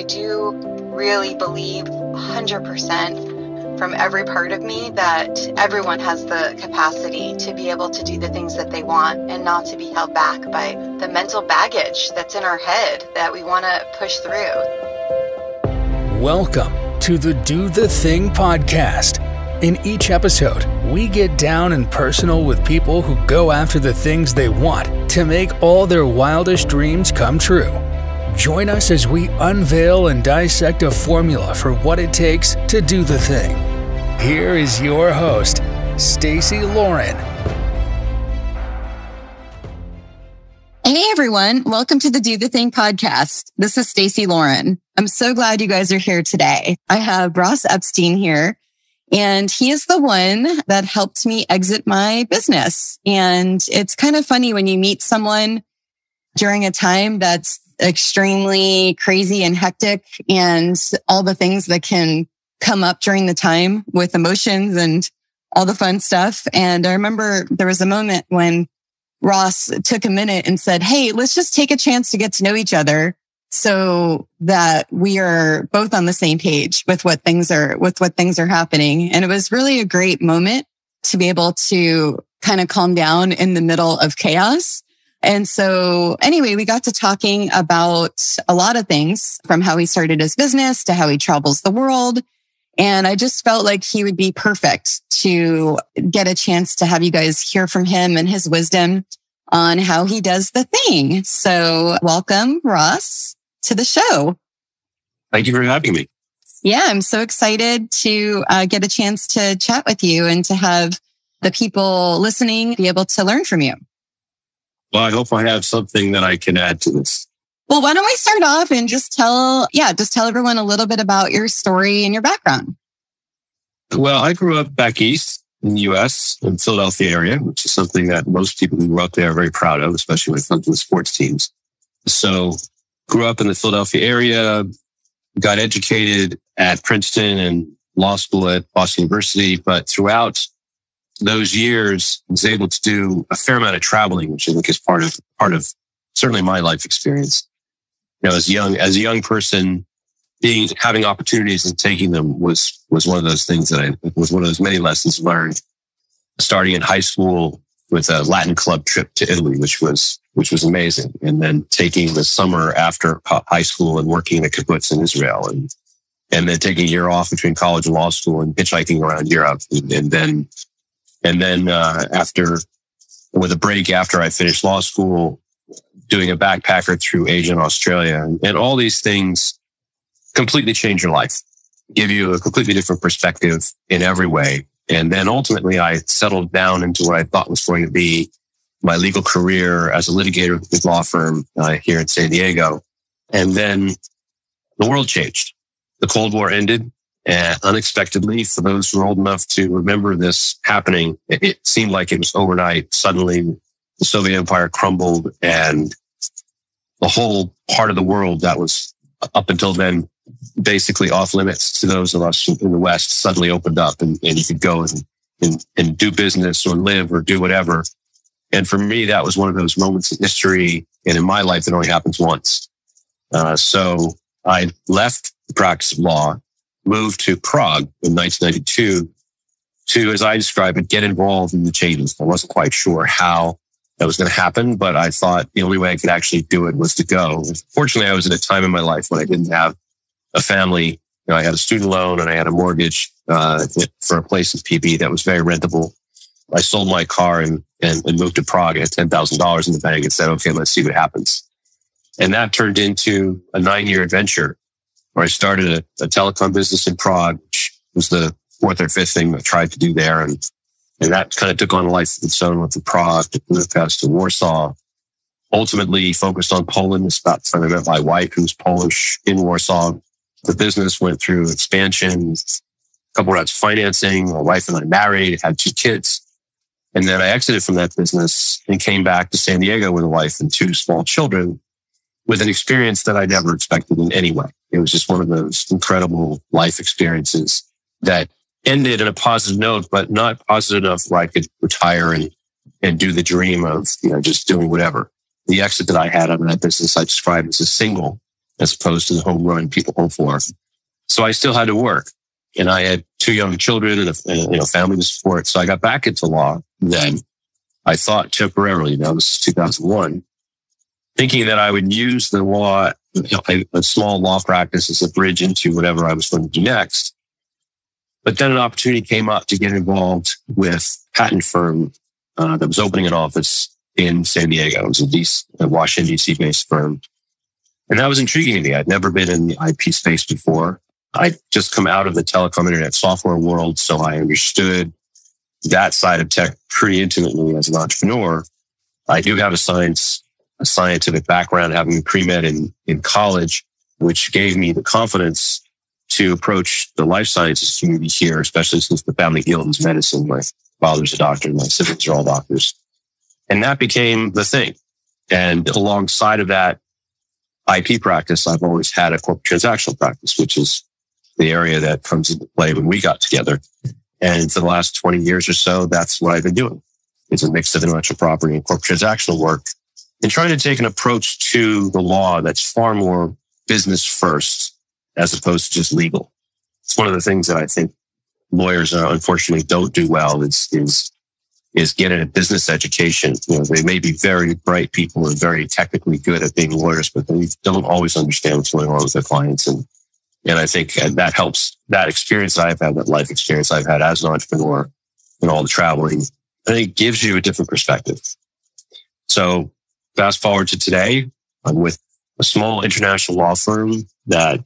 I do really believe 100% from every part of me that everyone has the capacity to be able to do the things that they want and not to be held back by the mental baggage that's in our head that we want to push through. Welcome to the Do the Thing podcast. In each episode, we get down and personal with people who go after the things they want to make all their wildest dreams come true. Join us as we unveil and dissect a formula for what it takes to do the thing. Here is your host, Stacey Lauren. Hey everyone, welcome to the Do the Thing podcast. This is Stacey Lauren. I'm so glad you guys are here today. I have Ross Epstein here, and he is the one that helped me exit my business. And it's kind of funny when you meet someone during a time that's extremely crazy and hectic and all the things that can come up during the time with emotions and all the fun stuff. And I remember there was a moment when Ross took a minute and said, hey, let's just take a chance to get to know each other so that we are both on the same page with what things are happening. And it was really a great moment to be able to kind of calm down in the middle of chaos. And so anyway, we got to talking about a lot of things, from how he started his business to how he travels the world. And I just felt like he would be perfect to get a chance to have you guys hear from him and his wisdom on how he does the thing. So welcome, Ross, to the show. Thank you for having me. Yeah, I'm so excited to get a chance to chat with you and to have the people listening be able to learn from you. Well, I hope I have something that I can add to this. Well, why don't we start off and just tell everyone a little bit about your story and your background. Well, I grew up back east in the U.S., in the Philadelphia area, which is something that most people who grew up there are very proud of, especially when it comes to the sports teams. So grew up in the Philadelphia area, got educated at Princeton and law school at Boston University. But throughout those years, I was able to do a fair amount of traveling, which I think is part of certainly my life experience. You know, as a young person, having opportunities and taking them was one of those things that was one of those many lessons learned. Starting in high school with a Latin club trip to Italy, which was amazing, and then taking the summer after high school and working at kibbutz in Israel, and then taking a year off between college and law school and hitchhiking around Europe, and then after, with a break after I finished law school, doing a backpacker through Asia and Australia. And all these things completely change your life, give you a completely different perspective in every way. And then ultimately I settled down into what I thought was going to be my legal career as a litigator with a big law firm here in San Diego. And then the world changed. The Cold War ended. And unexpectedly, for those who are old enough to remember this happening, it seemed like it was overnight. Suddenly, the Soviet Empire crumbled, and the whole part of the world that was up until then basically off limits to those of us in the West suddenly opened up, and you could go and do business or live or do whatever. And for me, that was one of those moments in history and in my life that only happens once. So I left the practice of law, moved to Prague in 1992 to, as I describe it, get involved in the changes. I wasn't quite sure how that was going to happen, but I thought the only way I could actually do it was to go. Fortunately, I was at a time in my life when I didn't have a family. You know, I had a student loan and I had a mortgage for a place in PB that was very rentable. I sold my car and moved to Prague. I had $10,000 in the bank and said, okay, let's see what happens. And that turned into a 9-year adventure where I started a telecom business in Prague, which was the fourth or fifth thing I tried to do there. And that kind of took on a life of its own. Went to Prague, to Budapest, to Warsaw. Ultimately focused on Poland. It's about the time I met my wife, who's Polish, in Warsaw. The business went through expansion, a couple rounds of financing. My wife and I married, had 2 kids. And then I exited from that business and came back to San Diego with a wife and 2 small children, with an experience that I never expected in any way. It was just one of those incredible life experiences that ended in a positive note, but not positive enough where I could retire and do the dream of, just doing whatever. The exit that I had out of that business, I described as a single as opposed to the home run people hope for. So I still had to work, and I had 2 young children and a family to support. So I got back into law then. I thought temporarily, now this is 2001, thinking that I would use the law, a small law practice as a bridge into whatever I was going to do next. But then an opportunity came up to get involved with a patent firm that was opening an office in San Diego. It was a Washington, D.C. based firm. And that was intriguing to me. I'd never been in the IP space before. I'd just come out of the telecom internet software world, so I understood that side of tech pretty intimately as an entrepreneur. I do have a scientific background, having pre-med in college, which gave me the confidence to approach the life sciences community here, especially since the family guild is medicine. My father's a doctor, and my siblings are all doctors. And that became the thing. And alongside of that IP practice, I've always had a corporate transactional practice, which is the area that comes into play when we got together. And for the last 20 years or so, that's what I've been doing. It's a mix of intellectual property and corporate transactional work, and trying to take an approach to the law that's far more business first as opposed to just legal. It's one of the things that I think lawyers unfortunately don't do well is get a business education. They may be very bright people and very technically good at being lawyers, but they don't always understand what's going on with their clients. And I think that helps. That experience I've had, that life experience I've had as an entrepreneur and all the traveling, I think gives you a different perspective. So fast forward to today, I'm with a small international law firm that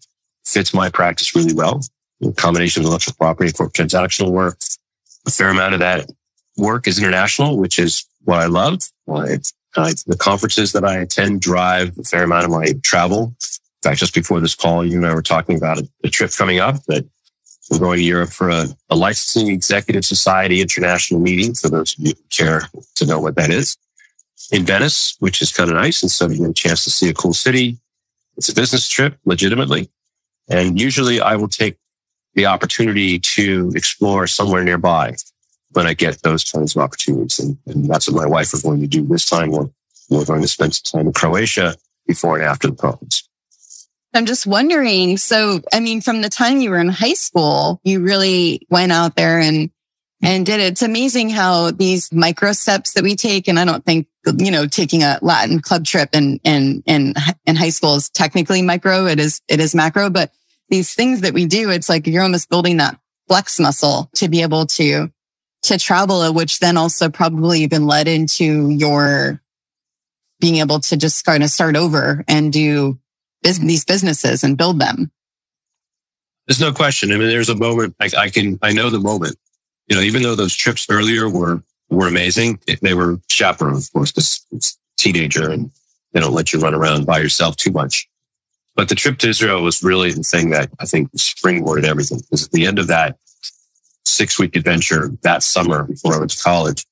fits my practice really well. A combination of intellectual property and corporate transactional work. A fair amount of that work is international, which is what I love. The conferences that I attend drive a fair amount of my travel. In fact, just before this call, you and I were talking about a trip coming up that we're going to Europe for a licensing executive society international meeting, for those of you who care to know what that is, in Venice, which is kind of nice. And so you get a chance to see a cool city. It's a business trip, legitimately. And usually I will take the opportunity to explore somewhere nearby when I get those kinds of opportunities. And that's what my wife are going to do this time. We're going to spend some time in Croatia before and after the conference. I'm just wondering, so, I mean, from the time you were in high school, you really went out there and did it. It's amazing how these micro steps that we take, and I don't think, taking a Latin club trip in high school is technically micro. It is macro, but these things that we do, it's like you're almost building that flex muscle to be able to travel, which then also probably even led into your being able to just kind of start over and do these businesses and build them. There's no question. I mean, there's a moment I know the moment, even though those trips earlier were amazing. They were chaperoned, of course, because it's a teenager and they don't let you run around by yourself too much. But the trip to Israel was really the thing that I think springboarded everything. Because at the end of that 6-week adventure that summer before I went to college,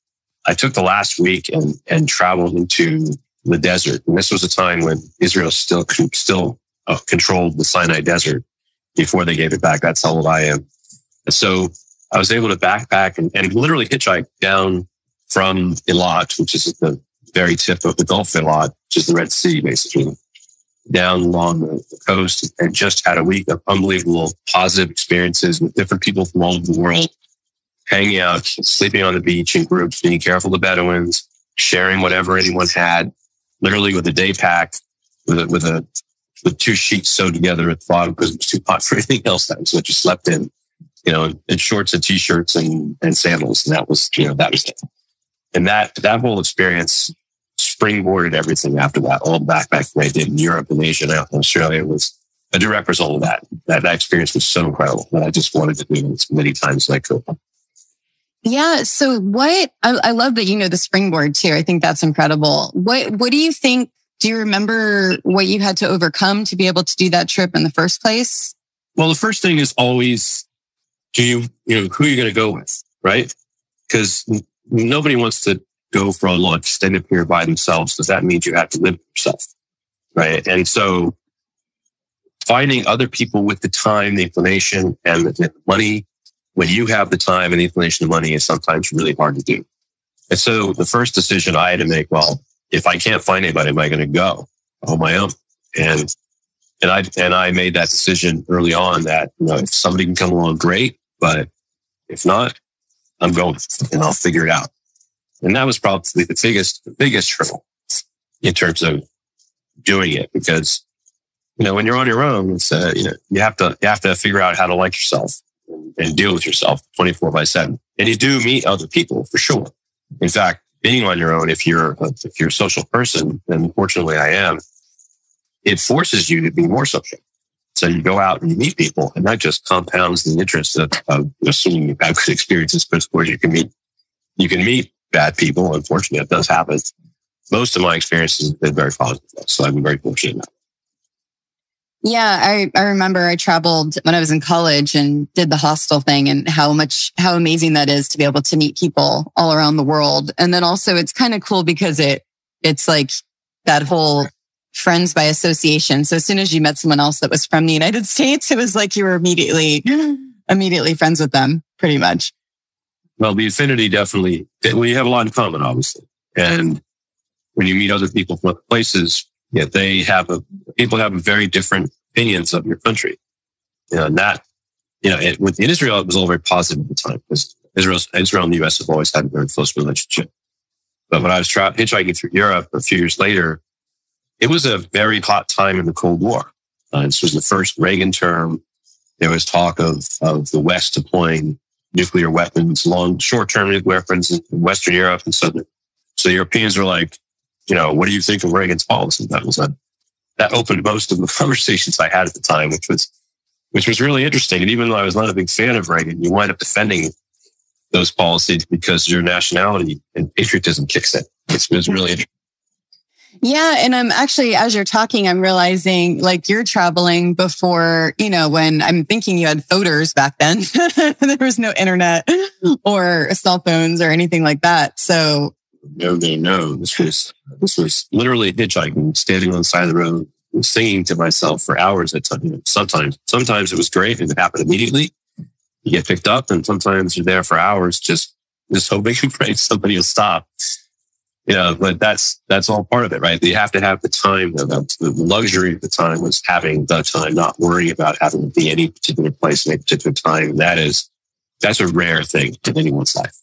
I took the last week and traveled into the desert. And this was a time when Israel still controlled the Sinai Desert before they gave it back. That's how old I am. And so I was able to backpack and literally hitchhike down from Eilat, which is at the very tip of the Gulf of Eilat, which is the Red Sea, basically, down along the coast, and just had a week of unbelievable positive experiences with different people from all over the world, hanging out, sleeping on the beach in groups, being careful of the Bedouins, sharing whatever anyone had, literally with a day pack, with 2 sheets sewed together at the bottom because it was too hot for anything else. That was what you slept in, in shorts and t-shirts and sandals. And that was it. And that whole experience springboarded everything after that. All the backpacking I did in Europe and Asia and Australia was a direct result of that. That experience was so incredible that I just wanted to do it as many times as I could. Yeah. So I love that, the springboard too. I think that's incredible. What do you think? Do you remember what you had to overcome to be able to do that trip in the first place? Well, the first thing is always, who are you going to go with? Right? Because nobody wants to go for a long extended period by themselves, because that means you have to live with yourself. Right. And so finding other people with the time, the inclination, and the money, when you have the time and the inclination of money, is sometimes really hard to do. And so the first decision I had to make, well, if I can't find anybody, am I going to go on my own? And And I made that decision early on that, if somebody can come along, great. But if not, I'm going and I'll figure it out. And that was probably the biggest hurdle in terms of doing it, because, when you're on your own, it's, you have to figure out how to like yourself and deal with yourself 24/7. And you do meet other people for sure. In fact, being on your own, if you're a social person, and fortunately I am, it forces you to be more social. So you go out and you meet people, and that just compounds the interest of assuming you've had good experiences. But of course, you can meet bad people. Unfortunately, that does happen. Most of my experiences have been very positive, so I've been very fortunate. Yeah, I remember I traveled when I was in college and did the hostel thing, and how amazing that is to be able to meet people all around the world. And then also it's kind of cool because it's like that whole friends by association. So as soon as you met someone else that was from the United States, it was like you were immediately friends with them, pretty much. Well, the affinity definitely, we have a lot in common, obviously. And when you meet other people from other places, people have very different opinions of your country. And that, in Israel, it was all very positive at the time, because Israel and the US have always had a very close relationship. But when I was hitchhiking through Europe a few years later, it was a very hot time in the Cold War. This was the first Reagan term. There was talk of the West deploying nuclear weapons, short-term nuclear weapons in Western Europe. And so Europeans were like, what do you think of Reagan's policy? That opened most of the conversations I had at the time, which was really interesting. And even though I was not a big fan of Reagan, you wind up defending those policies because your nationality and patriotism kicks in. It was really interesting. Yeah. And I'm actually, as you're talking, I'm realizing like you're traveling before, when I'm thinking you had photers back then. There was no internet or cell phones or anything like that. So no. This was literally hitchhiking, standing on the side of the road, singing to myself for hours at times. Sometimes it was great and it happened immediately. You get picked up, and sometimes you're there for hours, just hoping and praying somebody will stop. But that's all part of it, right? You have to have the time. The luxury of the time was having the time, not worrying about having to be any particular place at any particular time. That's a rare thing in anyone's life.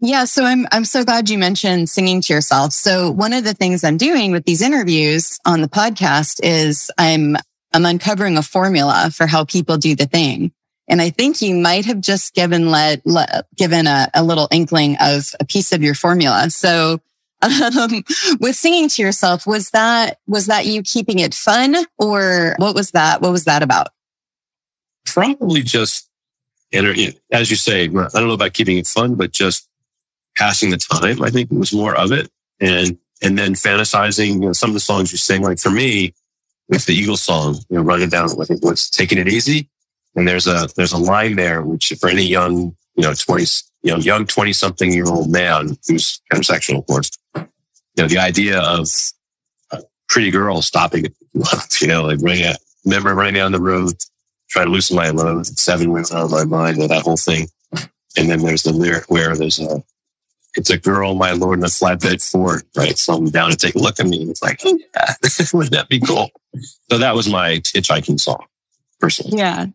Yeah. So I'm so glad you mentioned singing to yourself. So one of the things I'm doing with these interviews on the podcast is I'm uncovering a formula for how people do the thing. And I think you might have just given a little inkling of a piece of your formula. So with singing to yourself, was that you keeping it fun, or what was that? What was that about? Probably just, as you say, I don't know about keeping it fun, but just passing the time. I think it was more of it. And then fantasizing, some of the songs you sing, like for me, with the Eagles song, running down, I think what's Taking It Easy. And there's a line there, which for any young, 20-something-year-old man who's transactional, of course, the idea of a pretty girl stopping at, remember running down the road, trying to loosen my load, 7 women on my mind, that whole thing. And then there's the lyric where it's a girl, my lord, in a flatbed Ford, right? So I'm down to take a look at me, and it's like, oh yeah, wouldn't that be cool? So that was my hitchhiking song, personally. Yeah.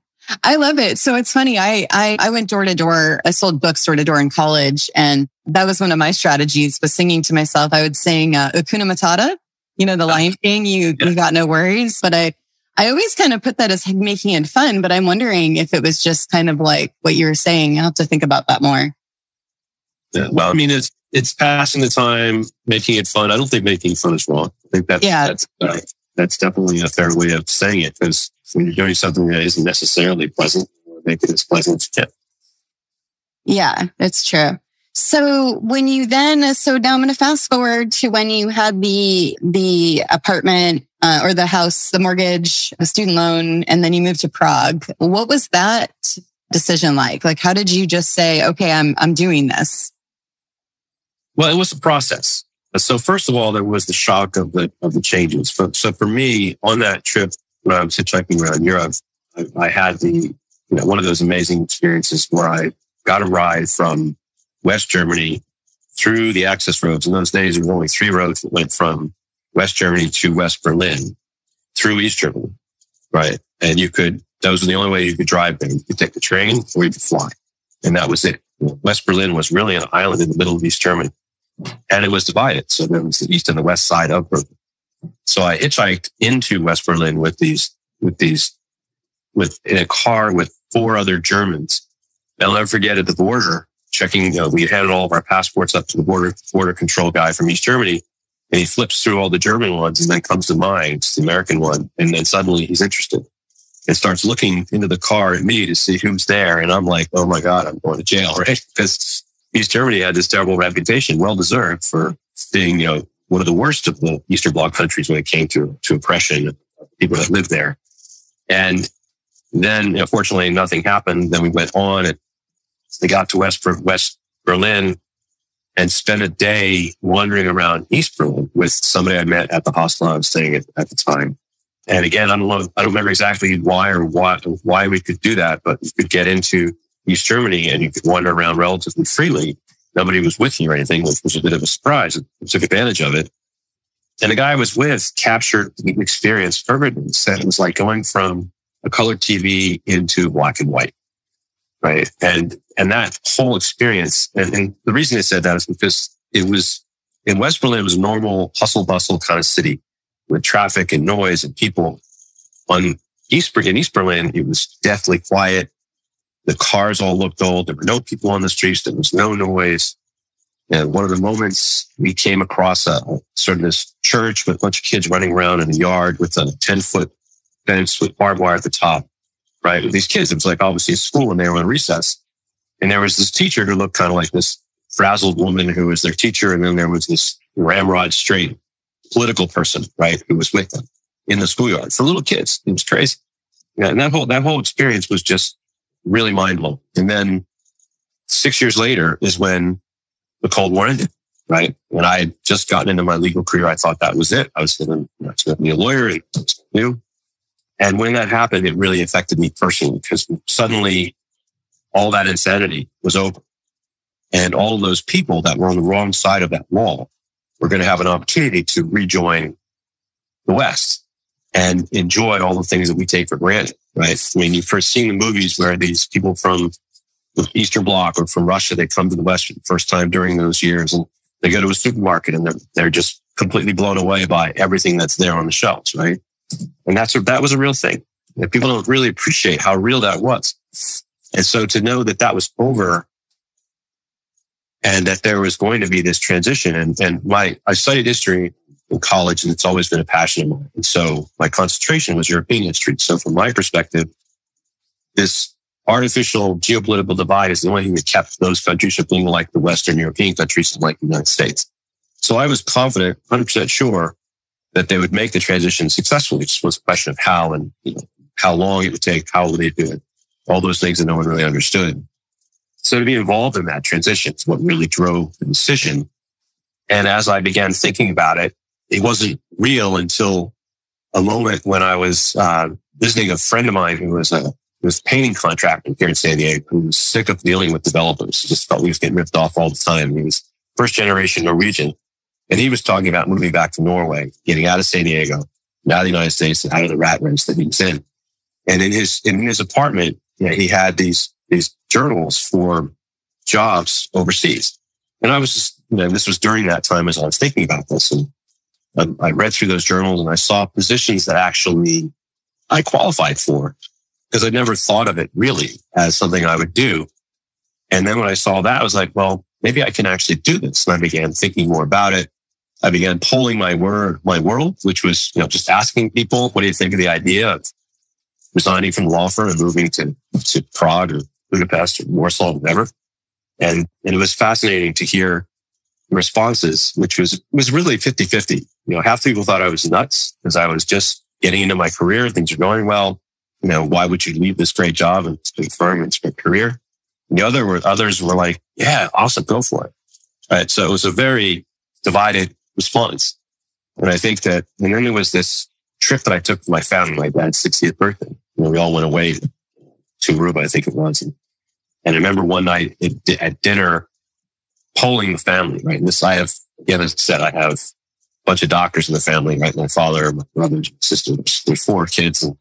I love it. So it's funny. I went door to door. I sold books door to door in college. And that was one of my strategies, was singing to myself. I would sing Hakuna Matata, the Lion King, you got no worries. But I always kind of put that as making it fun. But I'm wondering if it was just kind of like what you were saying. I'll have to think about that more. Yeah, well, I mean, it's passing the time, making it fun. I don't think making fun is wrong. I think that's definitely a fair way of saying it, because when you're doing something that isn't necessarily pleasant, make it as pleasant as you can. Yeah, that's true. So when you now I'm going to fast forward to when you had the apartment or the house, the mortgage, the student loan, and then you moved to Prague. What was that decision like? Like, how did you just say, okay, I'm doing this? Well, it was a process. So first of all, there was the shock of the changes. So for me, on that trip, when I was hitchhiking around Europe, I had one of those amazing experiences where I got a ride from West Germany through the access roads. In those days, there were only 3 roads that went from West Germany to West Berlin through East Germany, right? And those were the only way you could drive there. You could take the train or you could fly. And that was it. West Berlin was really an island in the middle of East Germany. And it was divided. So there was the east and the west side of Berlin. So I hitchhiked into West Berlin in a car with 4 other Germans. I'll never forget at the border, checking, we handed all of our passports up to the border control guy from East Germany. And he flips through all the German ones and then comes to mine, it's the American one. And then suddenly he's interested and starts looking into the car at me to see who's there. And I'm like, oh my God, I'm going to jail, right? Because East Germany had this terrible reputation, well-deserved, for being, one of the worst of the Eastern Bloc countries when it came to oppression of people that lived there. And then, fortunately, nothing happened. Then we went on and they got to West Berlin and spent a day wandering around East Berlin with somebody I met at the hostel I was staying at the time. And again, I don't remember exactly why we could do that, but you could get into East Germany and you could wander around relatively freely. Nobody was with you or anything, which was a bit of a surprise. I took advantage of it. And the guy I was with captured the experience perfectly. Said it was like going from a colored TV into black and white, right? And that whole experience, and the reason I said that is because it was, in West Berlin, it was a normal hustle bustle kind of city with traffic and noise and people. In East Berlin, it was deathly quiet. The cars all looked old. There were no people on the streets. There was no noise. And one of the moments we came across sort of this church with a bunch of kids running around in the yard with a 10-foot fence with barbed wire at the top, right? With these kids, it was like obviously a school and they were on recess. And there was this teacher who looked kind of like this frazzled woman who was their teacher. And then there was this ramrod straight political person, right, who was with them in the schoolyard for little kids. It was crazy. Yeah, and that whole experience was just really mind-blowing. And then 6 years later is when the Cold War ended, right? When I had just gotten into my legal career, I thought that was it. I was going to be a lawyer and new. And when that happened, it really affected me personally because suddenly all that insanity was over. And all of those people that were on the wrong side of that wall were going to have an opportunity to rejoin the West and enjoy all the things that we take for granted, right? I mean, you've first seen the movies where these people from the Eastern Bloc or from Russia, they come to the West for the first time during those years and they go to a supermarket and they're just completely blown away by everything that's there on the shelves, right? And that was a real thing. And people don't really appreciate how real that was. And so to know that that was over and that there was going to be this transition I studied history in college and it's always been a passion of mine. And so my concentration was European history. So from my perspective, this artificial geopolitical divide is the only thing that kept those countries from being like the Western European countries and like the United States. So I was confident, 100% sure that they would make the transition successfully. It just was a question of how and how long it would take, how would they do it, all those things that no one really understood. So to be involved in that transition is what really drove the decision. And as I began thinking about it, it wasn't real until a moment when I was visiting a friend of mine who was a painting contractor here in San Diego, who was sick of dealing with developers. He just felt he was getting ripped off all the time. He was first generation Norwegian. And he was talking about moving back to Norway, getting out of San Diego, out of the United States, and out of the rat race that he was in. And in his apartment, he had these journals for jobs overseas. And I was just, this was during that time as I was thinking about this. And I read through those journals and I saw positions that actually I qualified for because I'd never thought of it really as something I would do. And then when I saw that, I was like, well, maybe I can actually do this. And I began thinking more about it. I began polling my world, which was, just asking people, what do you think of the idea of resigning from the law firm and moving to Prague or Budapest or Warsaw, whatever. And it was fascinating to hear the responses, which was really 50-50. Half the people thought I was nuts because I was just getting into my career. Things are going well. Why would you leave this great job and this big firm and this great career? And others were like, yeah, awesome, go for it. Right. So it was a very divided response. And I think and then there was this trip that I took with my family, my dad's 60th birthday. We all went away to Aruba, I think it was. And I remember one night at dinner, polling the family, right? And this, as I said, I have bunch of doctors in the family, right? My father, my brothers, my sisters, there's 4 kids, and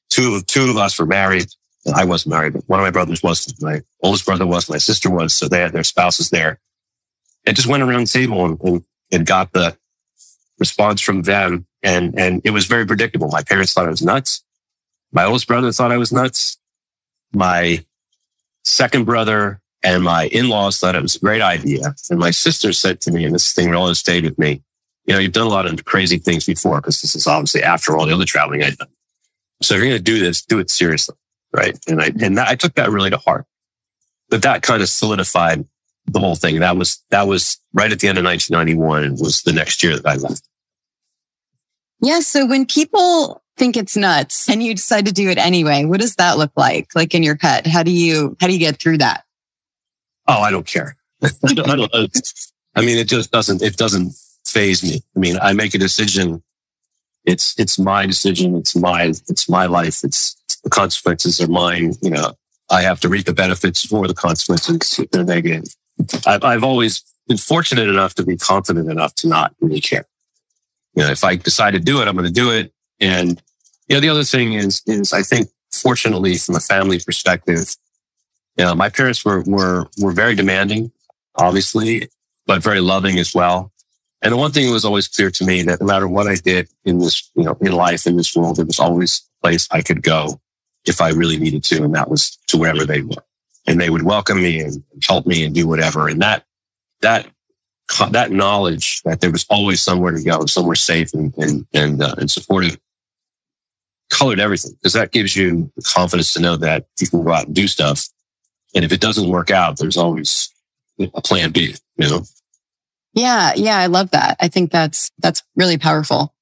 two of us were married. I wasn't married, but one of my brothers was. My oldest brother was, my sister was. So they had their spouses there. And just went around the table and got the response from them. And it was very predictable. My parents thought I was nuts. My oldest brother thought I was nuts. My second brother and my in-laws thought it was a great idea. And my sister said to me, and this thing really stayed with me, you've done a lot of crazy things before, because this is obviously after all the other traveling I'd done. So if you're going to do this, do it seriously. Right. And I took that really to heart. But that kind of solidified the whole thing. That was right at the end of 1991, and was the next year that I left. Yeah. So when people think it's nuts and you decide to do it anyway, what does that look like? Like in your head, how do you get through that? Oh, I don't care. I mean, it doesn't faze me. I mean, I make a decision. It's my decision. It's my life. The consequences are mine. I have to reap the benefits for the consequences if they're negative. I've always been fortunate enough to be confident enough to not really care. If I decide to do it, I'm going to do it. And, the other thing is I think, fortunately, from a family perspective, my parents were very demanding, obviously, but very loving as well. And the one thing that was always clear to me, that no matter what I did in this, in life, in this world, there was always a place I could go if I really needed to. And that was to wherever they were. And they would welcome me and help me and do whatever. And that knowledge that there was always somewhere to go, somewhere safe and supportive, colored everything. Because that gives you the confidence to know that you can go out and do stuff. And if it doesn't work out, there's always a plan B, Yeah. I love that. I think that's really powerful,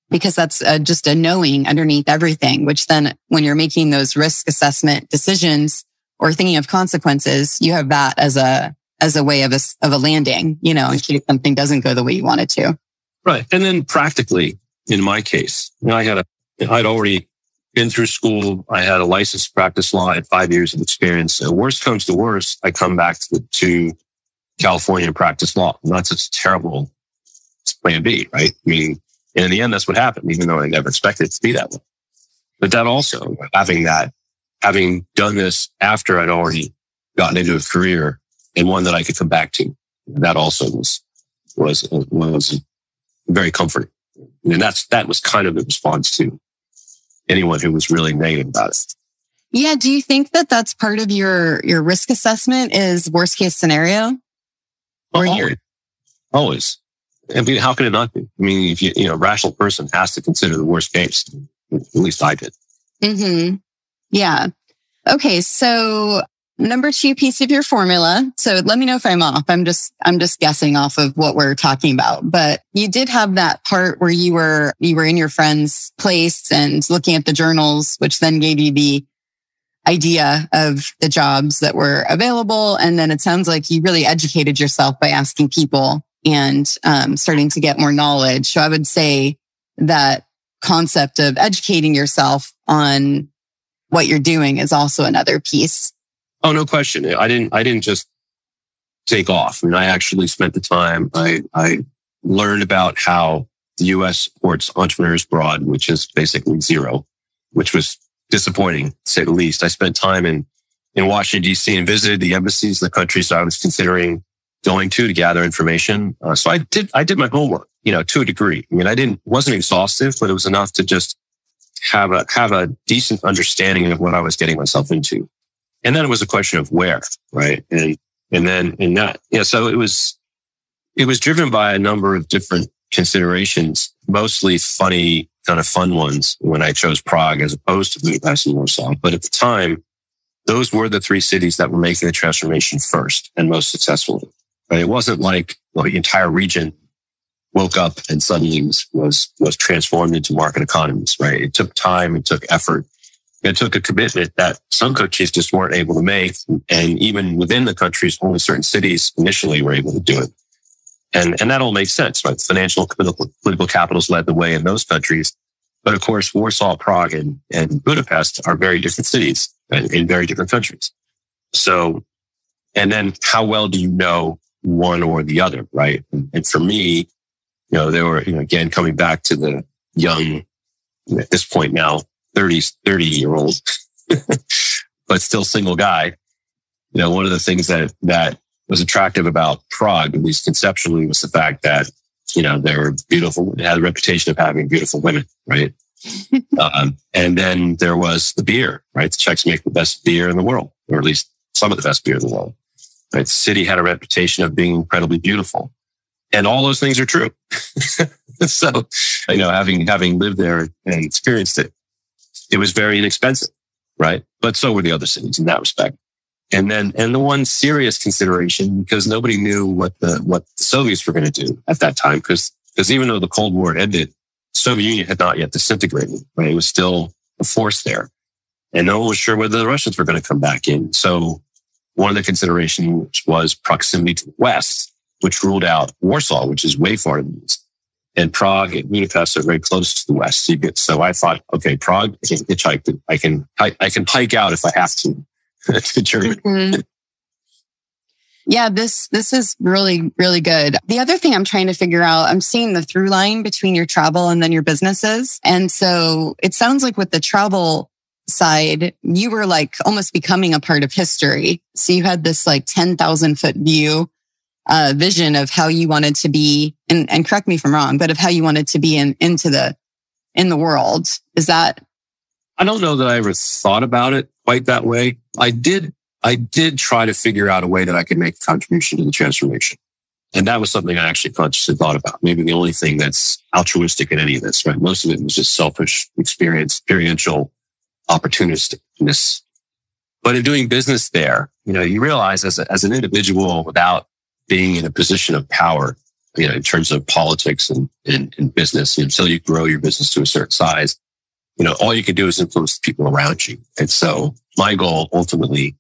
because that's just a knowing underneath everything, which then when you're making those risk assessment decisions or thinking of consequences, you have that as a way of a landing, in case something doesn't go the way you want it to. Right. And then practically, in my case, I'd already been through school. I had a license to practice law. I had 5 years of experience. And worst comes to worst, I come back to California and practice law. And that's a terrible plan B, right? I mean, and in the end, that's what happened, even though I never expected it to be that way. But that also, having done this after I'd already gotten into a career and one that I could come back to, that also was very comforting. And that was kind of the response to anyone who was really negative about it. Yeah. Do you think that that's part of your risk assessment, is worst case scenario? Always. I mean, how can it not be? I mean, if a rational person has to consider the worst case. At least I did. Mm-hmm. Yeah. Okay. So number 2 piece of your formula. So let me know if I'm off. I'm just guessing off of what we're talking about. But you did have that part where you were in your friend's place and looking at the journals, which then gave you the idea of the jobs that were available. And then it sounds like you really educated yourself by asking people and starting to get more knowledge. So I would say that concept of educating yourself on what you're doing is also another piece. Oh, no question. I didn't just take off. I mean, I actually spent the time. I learned about how the U.S. supports entrepreneurs abroad, which is basically zero, which was disappointing, to say the least. I spent time in Washington, D.C. and visited the embassies in the countries I was considering going to gather information. So I did my homework, to a degree. I mean, wasn't exhaustive, but it was enough to just have a decent understanding of what I was getting myself into. And then it was a question of where, right? And then in that, so it was driven by a number of different considerations, mostly funny, kind of fun ones when I chose Prague as opposed to Budapest and Warsaw. But at the time, those were the 3 cities that were making the transformation first and most successfully. Right? It wasn't like the entire region woke up and suddenly was transformed into market economies, right? It took time, it took effort. It took a commitment that some countries just weren't able to make. And even within the countries, only certain cities initially were able to do it. And that all makes sense, right? Financial political capitals led the way in those countries. But of course, Warsaw, Prague, and Budapest are very different cities in very different countries. So, and then how well do you know one or the other, right? And for me, They were, again, coming back to the young, at this point now, 30-year-old, but still single guy. One of the things that was attractive about Prague, at least conceptually, was the fact that, they were beautiful. It had a reputation of having beautiful women, right? And then there was the beer, right? The Czechs make the best beer in the world, or at least some of the best beer in the world. Right? The city had a reputation of being incredibly beautiful. And all those things are true. So, having lived there and experienced it, it was very inexpensive, right? But so were the other cities in that respect. And the one serious consideration, because nobody knew what the Soviets were going to do at that time, because even though the Cold War ended, the Soviet Union had not yet disintegrated, right? It was still a force there. And no one was sure whether the Russians were going to come back in. So one of the considerations was proximity to the West, which ruled out Warsaw, which is way far to the east. And Prague and Budapest are very close to the West. So I thought, okay, Prague, I can hitchhike. I can hike out if I have to Germany. Mm-hmm. Yeah, this is really, really good. The other thing I'm trying to figure out, I'm seeing the through line between your travel and then your businesses. And so it sounds like with the travel side, you were like almost becoming a part of history. So you had this like 10,000 foot view, vision of how you wanted to be, and correct me if I'm wrong, but of how you wanted to be in the world. Is that? I don't know that I ever thought about it quite that way. I did try to figure out a way that I could make a contribution to the transformation. And that was something I actually consciously thought about. Maybe the only thing that's altruistic in any of this, right? Most of it was just selfish experiential opportunisticness. But in doing business there, you realize as an individual, without being in a position of power, in terms of politics and in business, until you grow your business to a certain size, all you can do is influence the people around you. And so my goal ultimately,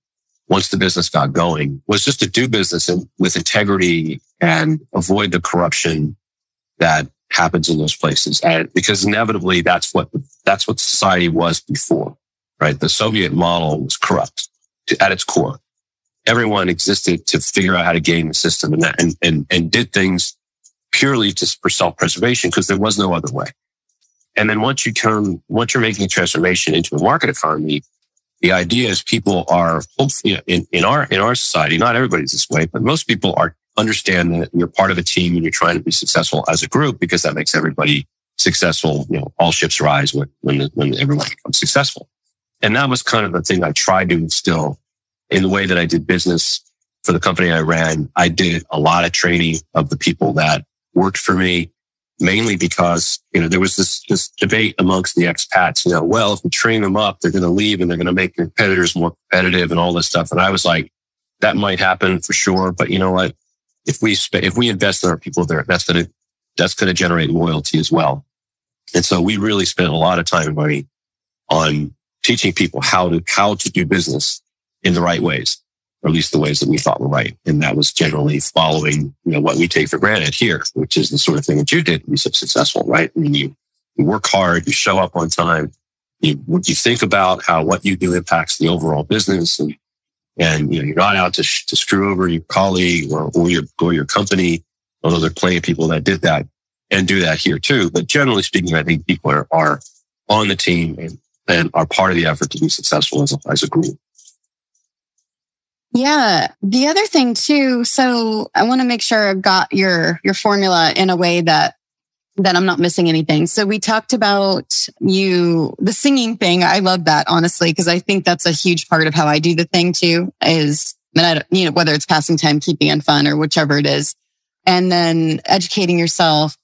once the business got going, was just to do business with integrity and avoid the corruption that happens in those places. And because inevitably that's what society was before, right? The Soviet model was corrupt at its core. Everyone existed to figure out how to game the system and did things purely just for self-preservation because there was no other way. And then once you're making a transformation into a market economy, the idea is people are hopefully in our society, not everybody's this way, but most people understand that you're part of a team and you're trying to be successful as a group because that makes everybody successful. All ships rise when everyone becomes successful. And that was kind of the thing I tried to instill in the way that I did business for the company I ran. I did a lot of training of the people that worked for me, mainly because, there was this debate amongst the expats, well, if we train them up, they're going to leave and they're going to make competitors more competitive and all this stuff. And I was like, that might happen for sure. But you know what? If we invest in our people there, that's going to generate loyalty as well. And so we really spent a lot of time and money on teaching people how to do business in the right ways, or at least the ways that we thought were right. And that was generally following, what we take for granted here, which is the sort of thing that you did to be so successful, right? I mean, you work hard, you show up on time, you think about how what you do impacts the overall business, and you're not out to screw over your colleague or your company, although there are plenty of people that did that and do that here too. But generally speaking, I think people are on the team and are part of the effort to be successful as a group. Yeah. The other thing too, so I want to make sure I've got your formula in a way that I'm not missing anything. So we talked about the singing thing. I love that, honestly, because I think that's a huge part of how I do the thing too, is, whether it's passing time, keeping it fun, or whichever it is. And then educating yourself.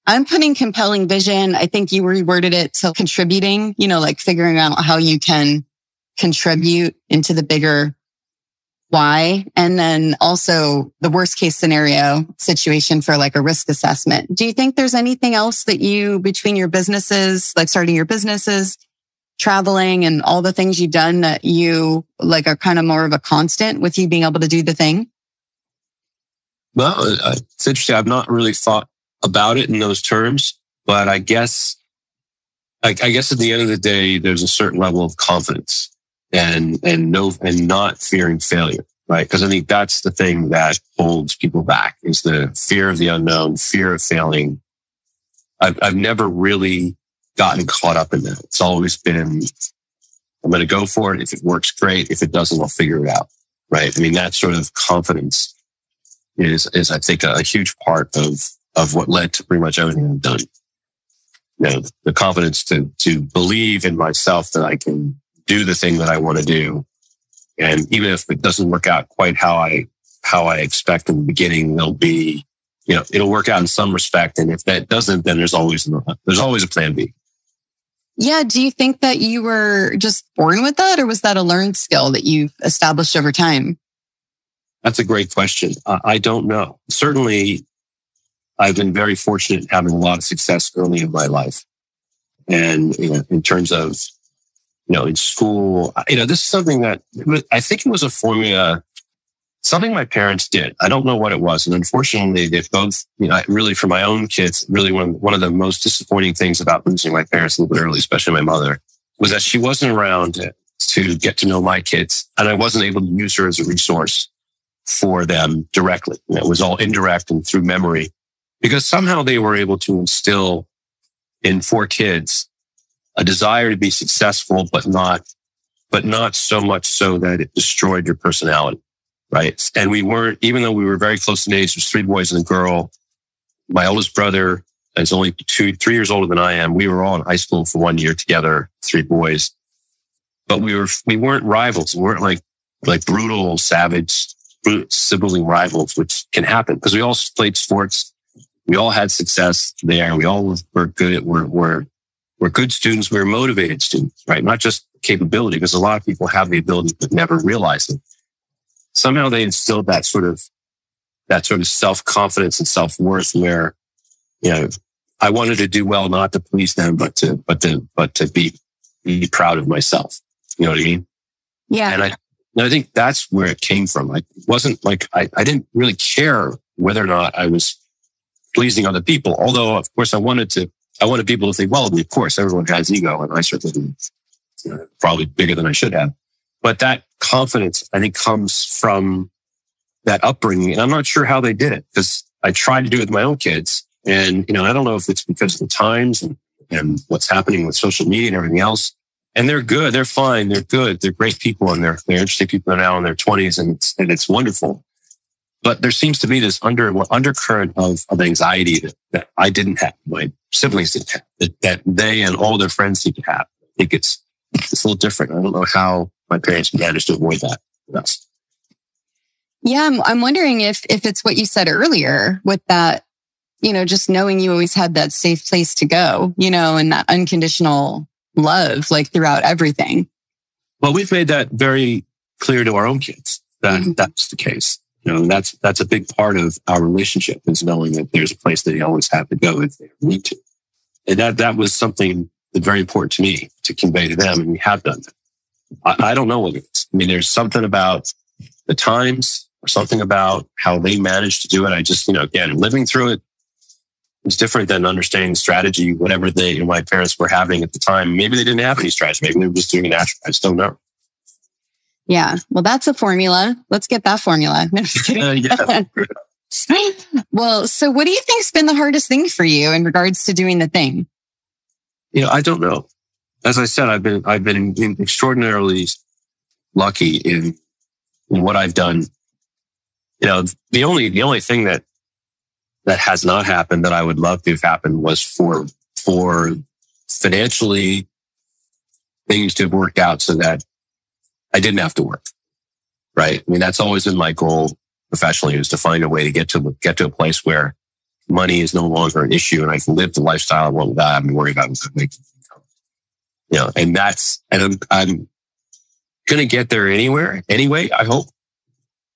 I'm putting compelling vision. I think you reworded it to contributing, like figuring out how you can contribute into the bigger why. And then also the worst case scenario situation for like a risk assessment. Do you think there's anything else that between your businesses, like starting your businesses, traveling, and all the things you've done, that you like are kind of more of a constant with you being able to do the thing? Well, it's interesting. I've not really thought about it in those terms, but I guess at the end of the day, there's a certain level of confidence and not fearing failure, right? Because I think that's the thing that holds people back is the fear of the unknown, fear of failing. I've never really gotten caught up in that. It's always been, I'm going to go for it. If it works, great. If it doesn't, I'll figure it out, right? I mean, that sort of confidence is I think, a huge part of what led to pretty much everything I've done. You know, the confidence to believe in myself that I can do the thing that I want to do. And even if it doesn't work out quite how I expect in the beginning, it'll work out in some respect. And if that doesn't, then there's always a plan B. Yeah. Do you think that you were just born with that, or was that a learned skill that you've established over time? That's a great question. I don't know. Certainly, I've been very fortunate in having a lot of success early in my life. And, in terms of, in school, this is something that I think it was a formula, something my parents did. I don't know what it was. And unfortunately, they both, really for my own kids, really one of the most disappointing things about losing my parents a little bit early, especially my mother, was that she wasn't around to get to know my kids. And I wasn't able to use her as a resource for them directly. It was all indirect and through memory, because somehow they were able to instill in 4 kids a desire to be successful, but not so much so that it destroyed your personality. Right. And we weren't, even though we were very close in age, there's 3 boys and a girl. My oldest brother is only 3 years older than I am. We were all in high school for 1 year together, 3 boys, but we weren't rivals. We weren't like brutal, savage, sibling rivals, which can happen because we all played sports. We all had success there. We all were good. We're good students. We're motivated students, right? Not just capability, because a lot of people have the ability but never realize it. Somehow they instilled that sort of self-confidence and self-worth where, I wanted to do well, not to please them, but to be proud of myself. You know what I mean? Yeah. And I think that's where it came from. It wasn't like I didn't really care whether or not I was pleasing other people. Although, of course, I wanted people to think well of me. Of course, everyone has ego, and I certainly probably bigger than I should have. But that confidence, I think, comes from that upbringing. And I'm not sure how they did it, because I tried to do it with my own kids. And, I don't know if it's because of the times and what's happening with social media and everything else. And they're good. They're fine. They're good. They're great people. And they're interesting people now in their 20s. And it's wonderful. But there seems to be this undercurrent of anxiety that I didn't have, my siblings didn't have, that they and all their friends seem to have. I think it's a little different. I don't know how my parents managed to avoid that. Yes. Yeah, I'm wondering if it's what you said earlier with that, just knowing you always had that safe place to go, and that unconditional love, throughout everything. Well, we've made that very clear to our own kids that that's the case. That's a big part of our relationship, is knowing that there's a place that they always have to go if they need to. And that was something that's very important to me to convey to them, and we have done that. I don't know what it is. I mean, there's something about the times or something about how they managed to do it. I just, again, living through it is different than understanding strategy, whatever my parents were having at the time. Maybe they didn't have any strategy. Maybe they were just doing it naturally. I just don't know. Yeah. Well, that's a formula. Let's get that formula. No, just kidding. Yeah. Well, so what do you think's been the hardest thing for you in regards to doing the thing? I don't know. As I said, I've been extraordinarily lucky in what I've done. The only thing that has not happened that I would love to have happened was for financially things to have worked out so that I didn't have to work. Right. I mean, that's always been my goal professionally, is to find a way to get to a place where money is no longer an issue and I can live the lifestyle I want without having to worry about making income. And I'm going to get there anyway, I hope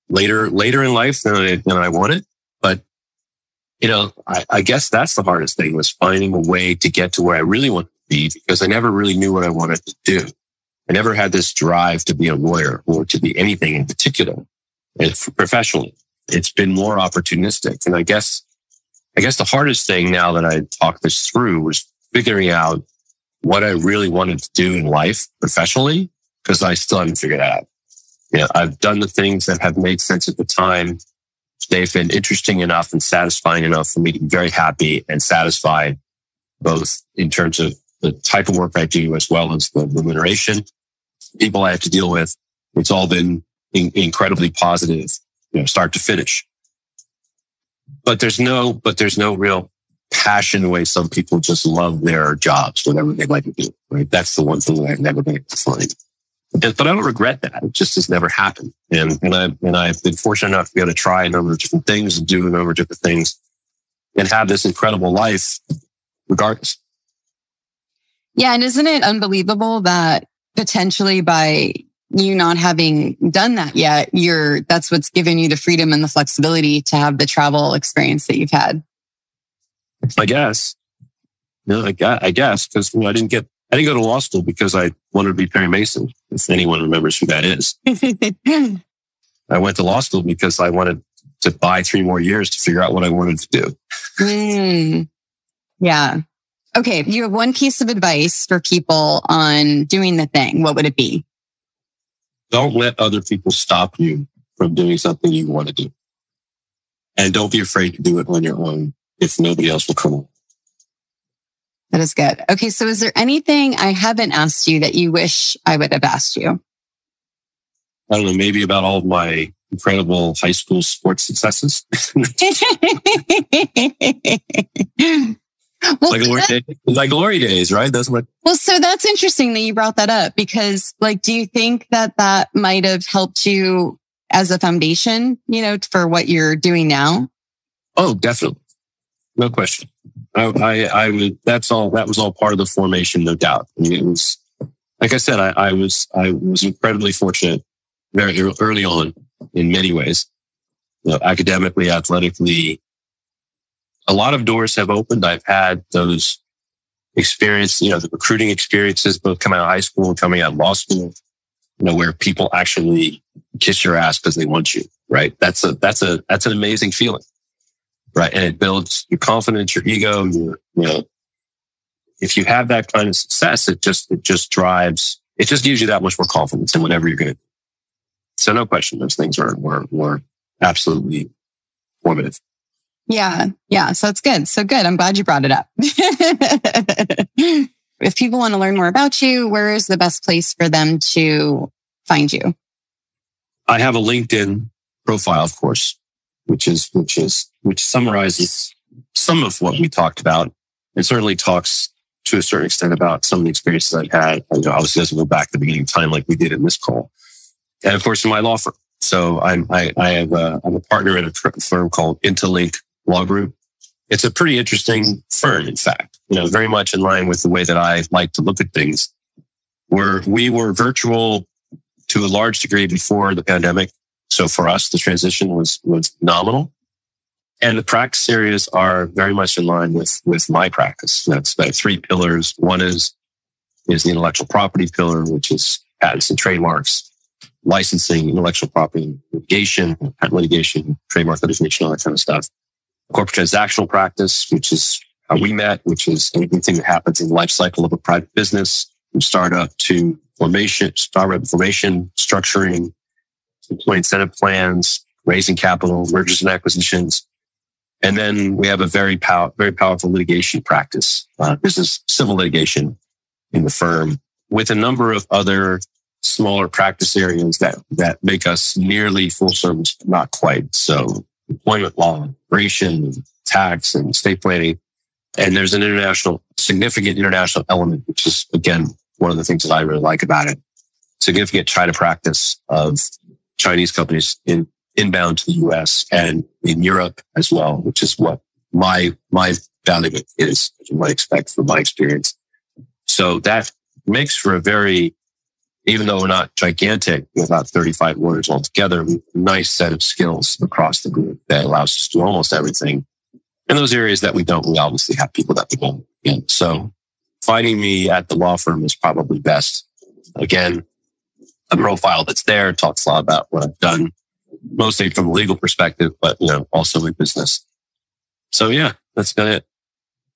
later in life than I wanted. But, I guess that's the hardest thing, was finding a way to get to where I really want to be, because I never really knew what I wanted to do. I never had this drive to be a lawyer or to be anything in particular professionally. It's been more opportunistic. And I guess the hardest thing, now that I talked this through, was figuring out what I really wanted to do in life professionally, because I still haven't figured that out. I've done the things that have made sense at the time. They've been interesting enough and satisfying enough for me to be very happy and satisfied, both in terms of the type of work I do as well as the remuneration, people I have to deal with. It's all been incredibly positive, start to finish. But there's no real passion the way some people just love their jobs, whatever they like to do. Right? That's the one thing that I've never been able to find. But I don't regret that. It just has never happened. And I've been fortunate enough to be able to try a number of different things and do a number of different things and have this incredible life regardless. Yeah. And isn't it unbelievable that potentially by you not having done that yet, that's what's given you the freedom and the flexibility to have the travel experience that you've had? I guess. I guess because I didn't go to law school because I wanted to be Perry Mason, if anyone remembers who that is. I went to law school because I wanted to buy 3 more years to figure out what I wanted to do. Yeah. Okay. You have one piece of advice for people on doing the thing. What would it be? Don't let other people stop you from doing something you want to do. And don't be afraid to do it on your own if nobody else will come on. That is good. Okay. So is there anything I haven't asked you that you wish I would have asked you? I don't know, maybe about all of my incredible high school sports successes. Like glory days, right? That's what. Well, so that's interesting that you brought that up because, do you think that might have helped you as a foundation, for what you're doing now? Oh, definitely, no question. I would. That was all part of the formation, no doubt. I mean, it was like I said. I was incredibly fortunate very early on in many ways, academically, athletically. A lot of doors have opened. I've had those experiences, the recruiting experiences, both coming out of high school and coming out of law school, where people actually kiss your ass because they want you, right? That's an amazing feeling, right? And it builds your confidence, your ego, if you have that kind of success, it just gives you that much more confidence in whatever you're going to do. So no question, those things were absolutely formative. Yeah. So it's good. So good. I'm glad you brought it up. If people want to learn more about you, where is the best place for them to find you? I have a LinkedIn profile, of course, which summarizes some of what we talked about and certainly talks to a certain extent about some of the experiences I've had. Obviously doesn't go back to the beginning of time like we did in this call. And of course, in my law firm. So I'm a partner at a firm called InteLink Law Group. It's a pretty interesting firm, in fact, very much in line with the way that I like to look at things. We were virtual to a large degree before the pandemic. So for us, the transition was nominal. And the practice areas are very much in line with my practice. That's about 3 pillars. One is the intellectual property pillar, which is patents and trademarks, licensing, intellectual property litigation, patent litigation, trademark litigation, all that kind of stuff. Corporate transactional practice, which is how we met, which is anything that happens in the life cycle of a private business, from startup to formation, structuring, employee incentive plans, raising capital, mergers and acquisitions. And then we have a very powerful litigation practice, business civil litigation in the firm, with a number of other smaller practice areas that make us nearly full service, but not quite. So employment law, immigration, tax, and estate planning. And there's an significant international element, which is, again, one of the things that I really like about it. Significant China practice of Chinese companies inbound to the US and in Europe as well, which is what my value is, as you might expect from my experience. So that makes for a very, even though we're not gigantic, we're about 35 lawyers altogether, a nice set of skills across the group that allows us to do almost everything. In those areas that we obviously have people that we don't. And so finding me at the law firm is probably best. Again, a profile that's there talks a lot about what I've done, mostly from a legal perspective, but also in business. So yeah, that's about it.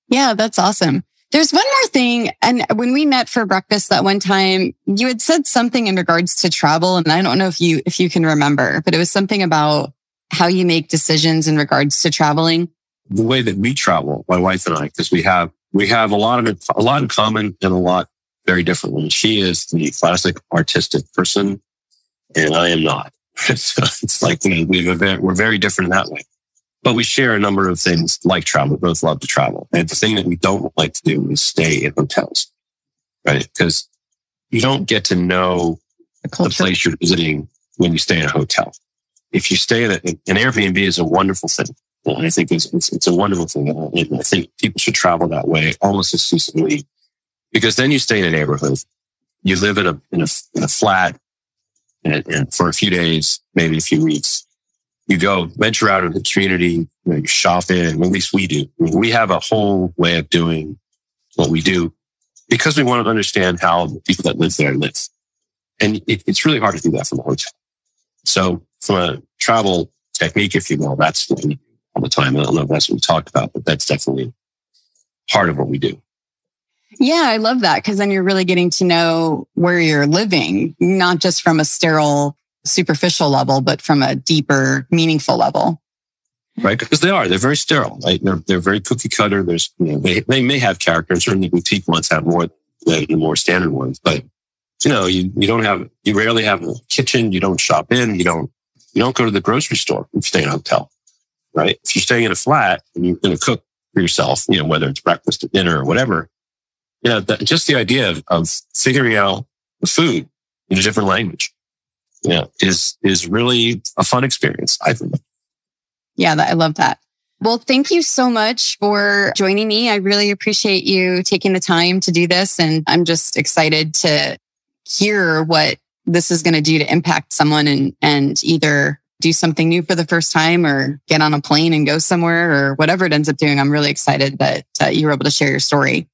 Yeah, that's awesome. There's one more thing. And when we met for breakfast that one time, you had said something in regards to travel. And I don't know if you can remember, but it was something about how you make decisions in regards to traveling. The way that we travel, my wife and I, because we have a lot in common and a lot very differently. She is the classic artistic person and I am not. It's like, we're very different in that way. But we share a number of things like travel. We both love to travel. And the thing that we don't like to do is stay in hotels, right? Because you don't get to know the place you're visiting when you stay in a hotel. If you stay in an Airbnb is a wonderful thing. And I think it's a wonderful thing. And I think people should travel that way almost exclusively because then you stay in a neighborhood. You live in a flat and for a few days, maybe a few weeks. You go venture out in the community, you shop in, at least we do. I mean, we have a whole way of doing what we do because we want to understand how the people that live there live. And it's really hard to do that from a hotel. So from a travel technique, if you will, that's what we do all the time. I don't know if that's what we talked about, but that's definitely part of what we do. Yeah, I love that because then you're really getting to know where you're living, not just from a sterile superficial level, but from a deeper, meaningful level. Right. Because they're very sterile. Right? They're very cookie cutter. There's, they may have character and certainly boutique ones have more than the more standard ones, but you rarely have a kitchen. You don't shop in. You don't go to the grocery store if you stay in a hotel, right? If you're staying in a flat and you're going to cook for yourself, whether it's breakfast or dinner or whatever, just the idea of figuring out the food in a different language. Is really a fun experience, I think. Yeah, I love that. Well, thank you so much for joining me. I really appreciate you taking the time to do this. And I'm just excited to hear what this is going to do to impact someone and either do something new for the first time or get on a plane and go somewhere or whatever it ends up doing. I'm really excited that you were able to share your story.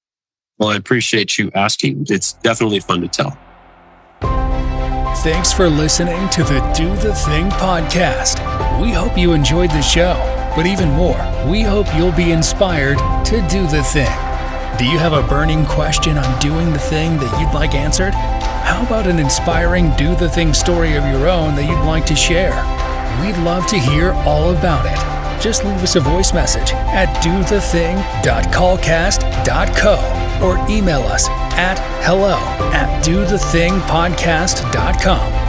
Well, I appreciate you asking. It's definitely fun to tell. Thanks for listening to the Do the Thing podcast. We hope you enjoyed the show, but even more, we hope you'll be inspired to do the thing. Do you have a burning question on doing the thing that you'd like answered? How about an inspiring do the thing story of your own that you'd like to share? We'd love to hear all about it. Just leave us a voice message at dothething.callcast.co or email us at hello@dothethingpodcast.com.